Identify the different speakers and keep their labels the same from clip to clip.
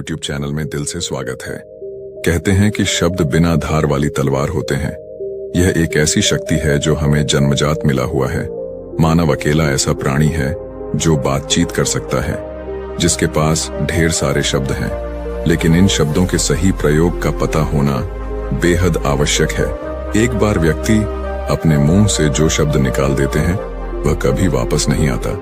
Speaker 1: YouTube channel में दिल से स्वागत है। कहते हैं कि शब्द बिना धार वाली तलवार होते हैं। यह एक ऐसी शक्ति है जो हमें जन्मजात मिला हुआ है। मानव अकेला ऐसा प्राणी है जो बातचीत कर सकता है, जिसके पास ढेर सारे शब्द हैं, लेकिन इन शब्दों के सही प्रयोग का पता होना बेहद आवश्यक है। एक बार व्यक्ति अपने मुंह से जो शब्द निकाल देते हैं वह कभी वापस नहीं आता।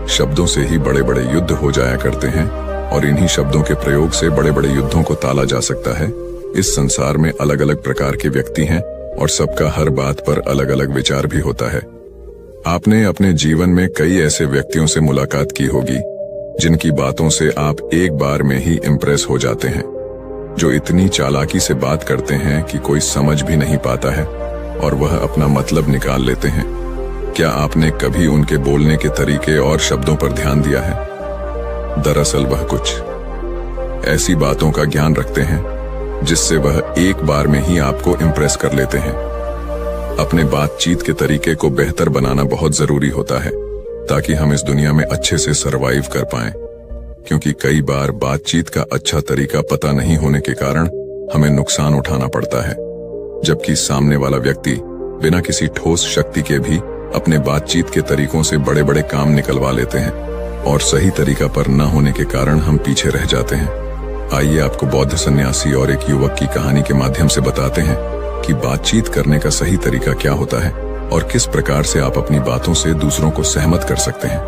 Speaker 1: शब्दों से ही बड़े बड़े युद्ध हो जाया करते हैं और इन्हीं शब्दों के प्रयोग से बड़े बड़े युद्धों को टाला जा सकता है। इस संसार में अलग अलग प्रकार के व्यक्ति हैं और सबका हर बात पर अलग अलग विचार भी होता है। आपने अपने जीवन में कई ऐसे व्यक्तियों से मुलाकात की होगी जिनकी बातों से आप एक बार में ही इम्प्रेस हो जाते हैं, जो इतनी चालाकी से बात करते हैं कि कोई समझ भी नहीं पाता है और वह अपना मतलब निकाल लेते हैं। क्या आपने कभी उनके बोलने के तरीके और शब्दों पर ध्यान दिया है? दरअसल वह कुछ ऐसी बातों का ज्ञान रखते हैं जिससे वह एक बार में ही आपको इम्प्रेस कर लेते हैं। अपने बातचीत के तरीके को बेहतर बनाना बहुत जरूरी होता है ताकि हम इस दुनिया में अच्छे से सरवाइव कर पाएं, क्योंकि कई बार बातचीत का अच्छा तरीका पता नहीं होने के कारण हमें नुकसान उठाना पड़ता है, जबकि सामने वाला व्यक्ति बिना किसी ठोस शक्ति के भी अपने बातचीत के तरीकों से बड़े बड़े काम निकलवा लेते हैं और सही तरीका पर न होने के कारण हम पीछे रह जाते हैं। आइए आपको बौद्ध सन्यासी और एक युवक की कहानी के माध्यम से बताते हैं कि बातचीत करने का सही तरीका क्या होता है और किस प्रकार से आप अपनी बातों से दूसरों को सहमत कर सकते हैं।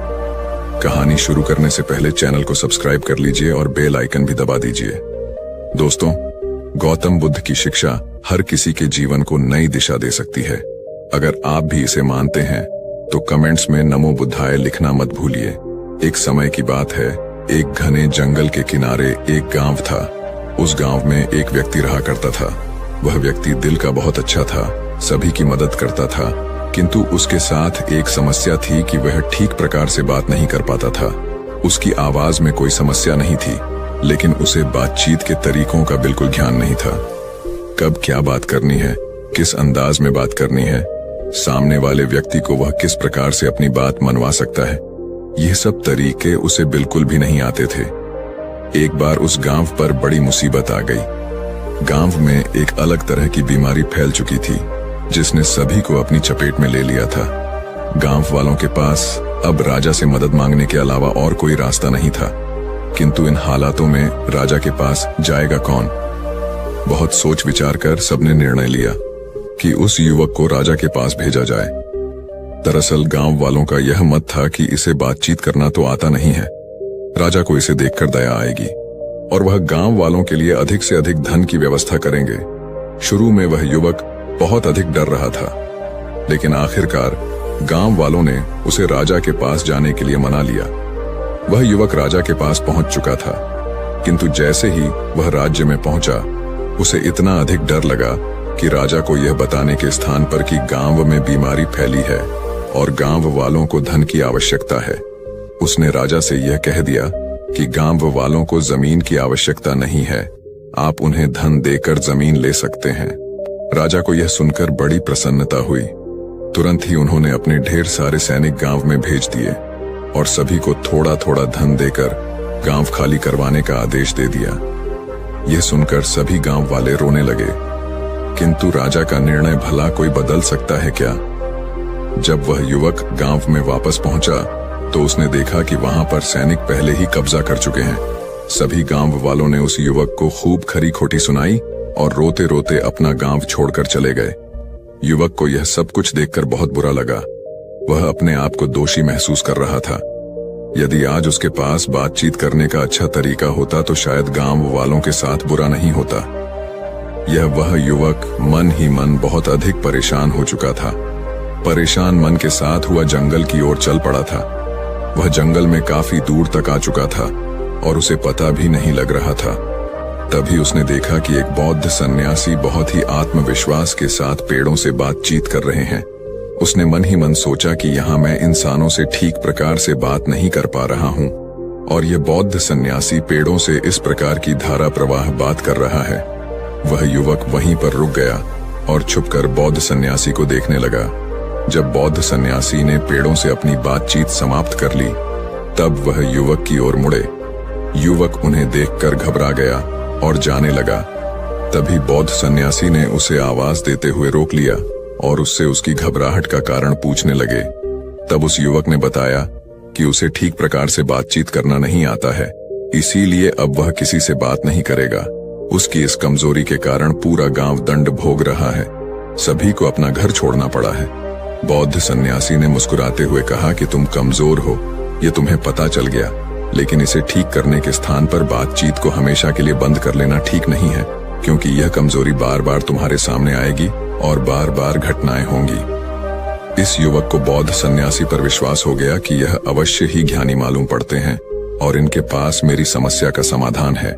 Speaker 1: कहानी शुरू करने से पहले चैनल को सब्सक्राइब कर लीजिए और बेल आइकन भी दबा दीजिए। दोस्तों, गौतम बुद्ध की शिक्षा हर किसी के जीवन को नई दिशा दे सकती है। अगर आप भी इसे मानते हैं तो कमेंट्स में नमो बुद्धाय लिखना मत भूलिए। एक समय की बात है, एक घने जंगल के किनारे एक गांव था। उस गांव में एक व्यक्ति रहा करता था। वह व्यक्ति दिल का बहुत अच्छा था, सभी की मदद करता था, किंतु उसके साथ एक समस्या थी कि वह ठीक प्रकार से बात नहीं कर पाता था। उसकी आवाज में कोई समस्या नहीं थी, लेकिन उसे बातचीत के तरीकों का बिल्कुल ध्यान नहीं था। कब क्या बात करनी है, किस अंदाज में बात करनी है, सामने वाले व्यक्ति को वह किस प्रकार से अपनी बात मनवा सकता है, यह सब तरीके उसे बिल्कुल भी नहीं आते थे। एक बार उस गांव पर बड़ी मुसीबत आ गई। गांव में एक अलग तरह की बीमारी फैल चुकी थी जिसने सभी को अपनी चपेट में ले लिया था। गांव वालों के पास अब राजा से मदद मांगने के अलावा और कोई रास्ता नहीं था, किंतु इन हालातों में राजा के पास जाएगा कौन? बहुत सोच विचार कर सबने निर्णय लिया कि उस युवक को राजा के पास भेजा जाए। दरअसल गांव वालों का यह मत था कि इसे बातचीत करना तो आता नहीं है, राजा को इसे देखकर दया आएगी और वह गांव वालों के लिए अधिक से अधिक धन की व्यवस्था करेंगे। शुरू में वह युवक बहुत अधिक डर रहा था, लेकिन आखिरकार गांव वालों ने उसे राजा के पास जाने के लिए मना लिया। वह युवक राजा के पास पहुंच चुका था, किंतु जैसे ही वह राज्य में पहुंचा उसे इतना अधिक डर लगा कि राजा को यह बताने के स्थान पर कि गांव में बीमारी फैली है और गांव वालों को धन की आवश्यकता है, उसने राजा से यह कह दिया कि गांव वालों को जमीन की आवश्यकता नहीं है, आप उन्हें धन देकर जमीन ले सकते हैं। राजा को यह सुनकर बड़ी प्रसन्नता हुई। तुरंत ही उन्होंने अपने ढेर सारे सैनिक गांव में भेज दिए और सभी को थोड़ा थोड़ा धन देकर गांव खाली करवाने का आदेश दे दिया। यह सुनकर सभी गांव वाले रोने लगे, किंतु राजा का निर्णय भला कोई बदल सकता है क्या? जब वह युवक गांव में वापस पहुंचा तो उसने देखा कि वहां पर सैनिक पहले ही कब्जा कर चुके हैं। सभी गांव वालों ने उस युवक को खूब खरी खोटी सुनाई और रोते रोते अपना गांव छोड़कर चले गए। युवक को यह सब कुछ देखकर बहुत बुरा लगा। वह अपने आप को दोषी महसूस कर रहा था। यदि आज उसके पास बातचीत करने का अच्छा तरीका होता तो शायद गांव वालों के साथ बुरा नहीं होता। यह वह युवक मन ही मन बहुत अधिक परेशान हो चुका था। परेशान मन के साथ हुआ जंगल की ओर चल पड़ा था। वह जंगल में काफी दूर तक आ चुका था और उसे पता भी नहीं लग रहा था। तभी उसने देखा कि एक बौद्ध सन्यासी बहुत ही आत्मविश्वास के साथ पेड़ों से बातचीत कर रहे हैं। उसने मन ही मन सोचा कि यहाँ मैं इंसानों से ठीक प्रकार से बात नहीं कर पा रहा हूँ और यह बौद्ध सन्यासी पेड़ों से इस प्रकार की धारा प्रवाह बात कर रहा है। वह युवक वहीं पर रुक गया और छुपकर बौद्ध सन्यासी को देखने लगा। जब बौद्ध सन्यासी ने पेड़ों से अपनी बातचीत समाप्त कर ली, तब वह युवक की ओर मुड़े युवक उन्हें देखकर घबरा गया और जाने लगा। तभी बौद्ध सन्यासी ने उसे आवाज देते हुए रोक लिया और उससे उसकी घबराहट का कारण पूछने लगे। तब उस युवक ने बताया कि उसे ठीक प्रकार से बातचीत करना नहीं आता है, इसीलिए अब वह किसी से बात नहीं करेगा। उसकी इस कमजोरी के कारण पूरा गांव दंड भोग रहा है। सभी को अपना घर छोड़ना पड़ा है। बौद्ध सन्यासी ने मुस्कुराते हुए कहा कि तुम कमजोर हो, ये तुम्हें पता चल गया, लेकिन इसे ठीक करने के स्थान पर बातचीत को हमेशा के लिए बंद कर लेना ठीक नहीं है, क्योंकि यह कमजोरी बार बार तुम्हारे सामने आएगी और बार बार घटनाएं होंगी। इस युवक को बौद्ध सन्यासी पर विश्वास हो गया कि यह अवश्य ही ज्ञानी मालूम पड़ते हैं और इनके पास मेरी समस्या का समाधान है।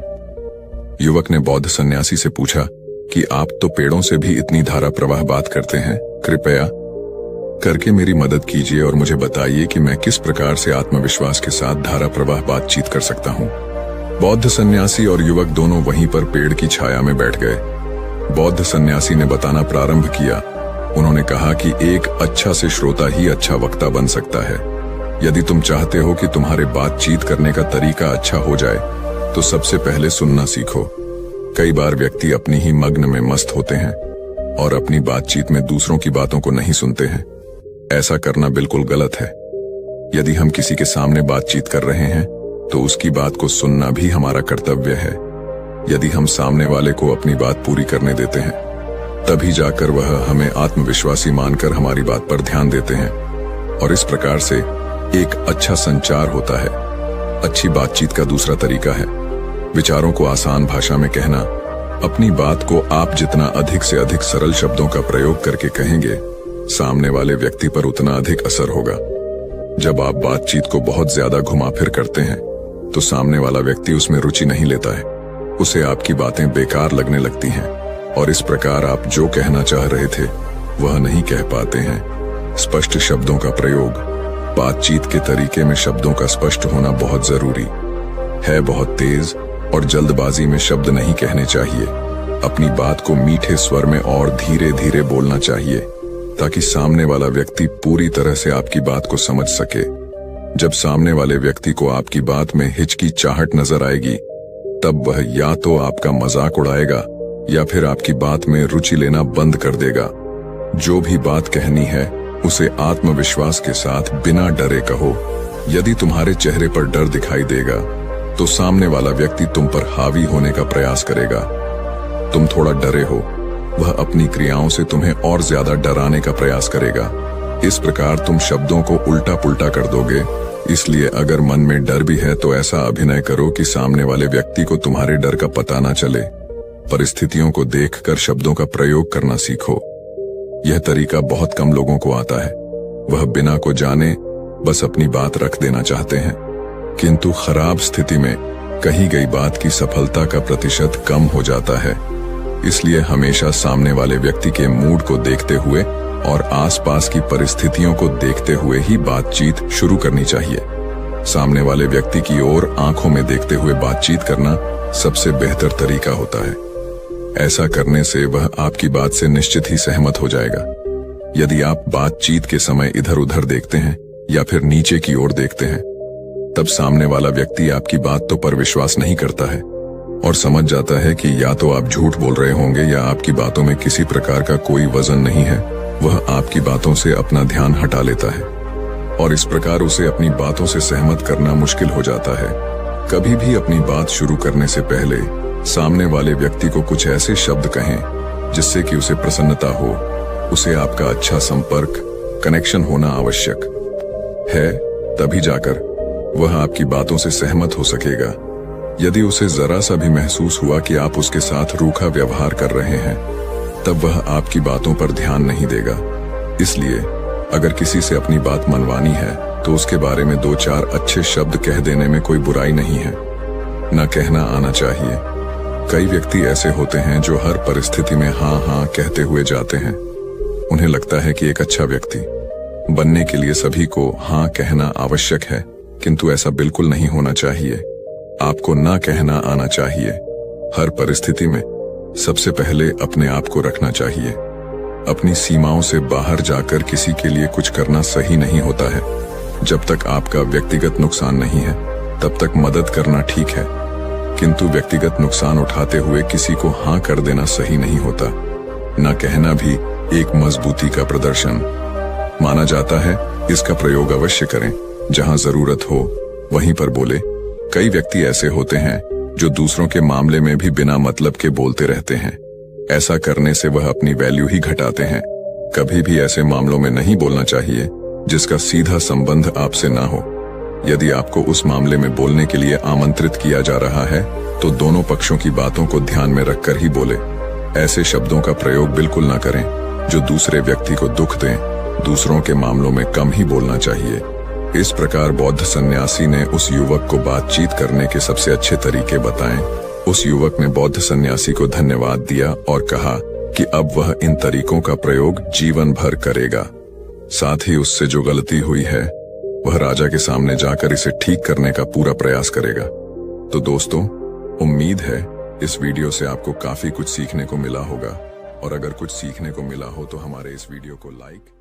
Speaker 1: युवक ने बौद्ध सन्यासी से पूछा कि आप तो पेड़ों से भी इतनी धारा प्रवाह बात करते हैं, कृपया करके मेरी मदद कीजिए और मुझे बताइए कि मैं किस प्रकार से आत्मविश्वास के साथ धारा प्रवाह बातचीत कर सकता हूँ। बौद्ध सन्यासी और युवक दोनों वहीं पर पेड़ की छाया में बैठ गए। बौद्ध सन्यासी ने बताना प्रारंभ किया। उन्होंने कहा कि एक अच्छा से श्रोता ही अच्छा वक्ता बन सकता है। यदि तुम चाहते हो कि तुम्हारे बातचीत करने का तरीका अच्छा हो जाए, तो सबसे पहले सुनना सीखो। कई बार व्यक्ति अपनी ही मग्न में मस्त होते हैं और अपनी बातचीत में दूसरों की बातों को नहीं सुनते हैं। ऐसा करना बिल्कुल गलत है। यदि हम किसी के सामने बातचीत कर रहे हैं, तो उसकी बात को सुनना भी हमारा कर्तव्य है। यदि हम सामने वाले को अपनी बात पूरी करने देते हैं, तभी जाकर वह हमें आत्मविश्वासी मानकर हमारी बात पर ध्यान देते हैं और इस प्रकार से एक अच्छा संचार होता है। अच्छी बातचीत का दूसरा तरीका है विचारों को आसान भाषा में कहना। अपनी बात को आप जितना अधिक से अधिक सरल शब्दों का प्रयोग करके कहेंगे, सामने वाले व्यक्ति पर उतना अधिक असर होगा। जब आप बातचीत को बहुत ज्यादा घुमा फिर करते हैं, तो सामने वाला व्यक्ति उसमें रुचि नहीं लेता है। उसे आपकी बातें बेकार लगने लगती हैं और इस प्रकार आप जो कहना चाह रहे थे वह नहीं कह पाते हैं। स्पष्ट शब्दों का प्रयोग। बातचीत के तरीके में शब्दों का स्पष्ट होना बहुत जरूरी है। बहुत तेज और जल्दबाजी में शब्द नहीं कहने चाहिए। अपनी बात को मीठे स्वर में और धीरे धीरे बोलना चाहिए, ताकि सामने वाला व्यक्ति पूरी तरह से आपकी बात को समझ सके। जब सामने वाले व्यक्ति को आपकी बात में हिचकिचाहट नजर आएगी, तब वह या तो आपका मजाक उड़ाएगा या फिर आपकी बात में रुचि लेना बंद कर देगा। जो भी बात कहनी है, उसे आत्मविश्वास के साथ बिना डरे कहो। यदि तुम्हारे चेहरे पर डर दिखाई देगा, तो सामने वाला व्यक्ति तुम पर हावी होने का प्रयास करेगा। तुम थोड़ा डरे हो, वह अपनी क्रियाओं से तुम्हें और ज्यादा डराने का प्रयास करेगा। इस प्रकार तुम शब्दों को उल्टा पुल्टा कर दोगे। इसलिए अगर मन में डर भी है, तो ऐसा अभिनय करो कि सामने वाले व्यक्ति को तुम्हारे डर का पता ना चले। परिस्थितियों को देखकर शब्दों का प्रयोग करना सीखो। यह तरीका बहुत कम लोगों को आता है। वह बिना को जाने बस अपनी बात रख देना चाहते हैं, किंतु खराब स्थिति में कही गई बात की सफलता का प्रतिशत कम हो जाता है। इसलिए हमेशा सामने वाले व्यक्ति के मूड को देखते हुए और आसपास की परिस्थितियों को देखते हुए ही बातचीत शुरू करनी चाहिए। सामने वाले व्यक्ति की ओर आंखों में देखते हुए बातचीत करना सबसे बेहतर तरीका होता है। ऐसा करने से वह आपकी बात से निश्चित ही सहमत हो जाएगा। यदि आप बातचीत के समय इधर उधर देखते हैं या फिर नीचे की ओर देखते हैं, तब सामने वाला व्यक्ति आपकी बातों पर विश्वास नहीं करता है और समझ जाता है कि या तो आप झूठ बोल रहे होंगे या आपकी बातों में किसी प्रकार का कोई वजन नहीं है। वह आपकी बातों से अपना ध्यान हटा लेता है और इस प्रकार उसे अपनी बातों से सहमत करना मुश्किल हो जाता है। कभी भी अपनी बात शुरू करने से पहले सामने वाले व्यक्ति को कुछ ऐसे शब्द कहें जिससे कि उसे प्रसन्नता हो। उसे आपका अच्छा संपर्क, कनेक्शन होना आवश्यक है, तभी जाकर वह आपकी बातों से सहमत हो सकेगा। यदि उसे जरा सा भी महसूस हुआ कि आप उसके साथ रूखा व्यवहार कर रहे हैं, तब वह आपकी बातों पर ध्यान नहीं देगा। इसलिए अगर किसी से अपनी बात मनवानी है, तो उसके बारे में 2-4 अच्छे शब्द कह देने में कोई बुराई नहीं है। न कहना आना चाहिए। कई व्यक्ति ऐसे होते हैं जो हर परिस्थिति में हाँ हाँ कहते हुए जाते हैं। उन्हें लगता है कि एक अच्छा व्यक्ति बनने के लिए सभी को हाँ कहना आवश्यक है, किंतु ऐसा बिल्कुल नहीं होना चाहिए। आपको ना कहना आना चाहिए। हर परिस्थिति में सबसे पहले अपने आप को रखना चाहिए। अपनी सीमाओं से बाहर जाकर किसी के लिए कुछ करना सही नहीं होता है। जब तक आपका व्यक्तिगत नुकसान नहीं है, तब तक मदद करना ठीक है, किंतु व्यक्तिगत नुकसान उठाते हुए किसी को हाँ कर देना सही नहीं होता। न कहना भी एक मजबूती का प्रदर्शन माना जाता है। इसका प्रयोग अवश्य करें, जहां जरूरत हो वहीं पर बोले। कई व्यक्ति ऐसे होते हैं जो दूसरों के मामले में भी बिना मतलब के बोलते रहते हैं। ऐसा करने से वह अपनी वैल्यू ही घटाते हैं। कभी भी ऐसे मामलों में नहीं बोलना चाहिए जिसका सीधा संबंध आपसे ना हो। यदि आपको उस मामले में बोलने के लिए आमंत्रित किया जा रहा है तो दोनों पक्षों की बातों को ध्यान में रखकर ही बोले। ऐसे शब्दों का प्रयोग बिल्कुल ना करें जो दूसरे व्यक्ति को दुख दें। दूसरों के मामलों में कम ही बोलना चाहिए। इस प्रकार बौद्ध सन्यासी ने उस युवक को बातचीत करने के सबसे अच्छे तरीके बताएं। उस युवक ने बौद्ध सन्यासी को धन्यवाद दिया और कहा कि अब वह इन तरीकों का प्रयोग जीवन भर करेगा। साथ ही उससे जो गलती हुई है वह राजा के सामने जाकर इसे ठीक करने का पूरा प्रयास करेगा। तो दोस्तों, उम्मीद है इस वीडियो से आपको काफी कुछ सीखने को मिला होगा, और अगर कुछ सीखने को मिला हो तो हमारे इस वीडियो को लाइक